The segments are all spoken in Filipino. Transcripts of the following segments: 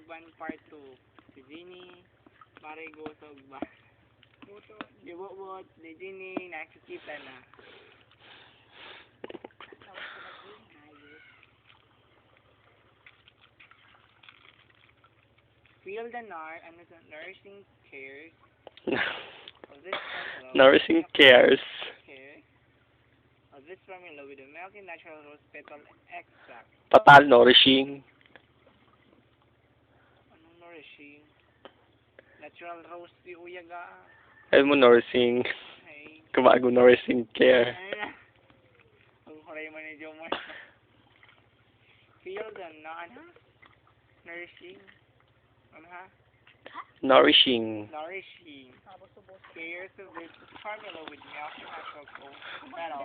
Uban Part 2. Si Ginny, Marigo sa Ugban. Gibot-bot, di Ginny, nakikita na. Feel the nursing cares. Of this formula, Nursing cares. Of this formula with a milky natural rose petal extract. Total nourishing. Anong nourishing? Natural rose di uyaga. Alam mo, nursing. Ay. Kumago nursing care. Ang huray mo ni Jomar. Feel the nourishing. Ano ha? Nourishing. Nourishing. Cares of this formula with milky natural rose petal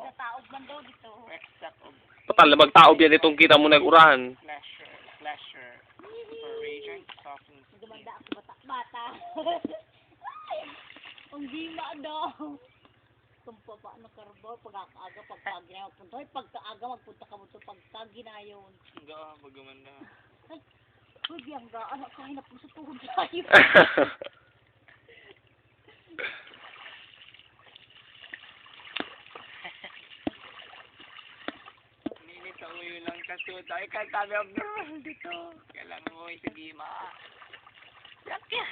extract of Total, magtaob yan itong kita mo nag-urahan. pleasure, inspiration, soften skin. Gumanda ako bata-bata. Ang gima daw. Kung paano karbo, pagkaaga, pagkaginayon, magpunta. Ay, pagkaaga, magpunta ka mo ito, pagkaginayon. Hindi magumanda. Ay, pwede ang gaan. Kahinap mo sa tuhod tayo. Ninit sa uyo lang kasud. Ay, katabi ang girl dito. Kailangan mo sige ma. Yak, yak.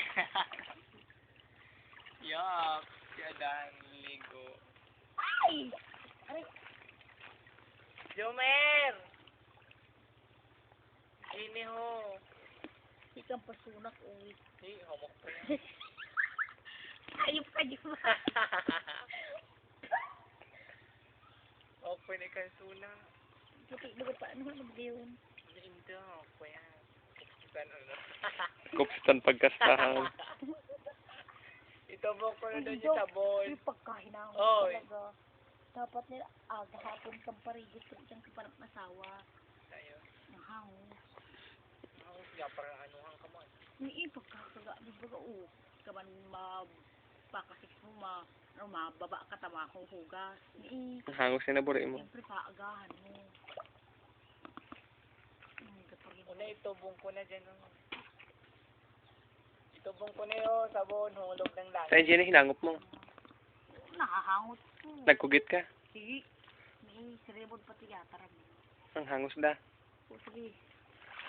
Yak. Siya dahil ligo. Ay! Aray, Jomer! Gini ho. ikang pasunak, uwi. Hey, homok pa yan. Ayop ka, di ba? Open ikan suna. Puti mo pa, ano ba yun? Hindi, open yan. Kupitan ano. Kupstan pagkastahan. Ito mo ko na doon yung sabon. Yung pagkahinangon Oy. talaga. Dapat nila, gahapon kang parigit ko dyan sa panang asawa. Tayo. Ang hangos. Ako siya para anuhan ka mo. Hindi, pagkakaga, di ba kaman mapakasik mo, mababa ka tama kong hugas. Hindi, Ang hangos na naburi mo. siyempre paagahan mo. Una itubong ko na dyan. Itubong ko na yun, sabon, hulog ng langit. Sa engineer, hinangop mo. Nakahangot po. Nagkugit ka. Sige. May sirebod pati yata rin. Ang hangos da. O sige.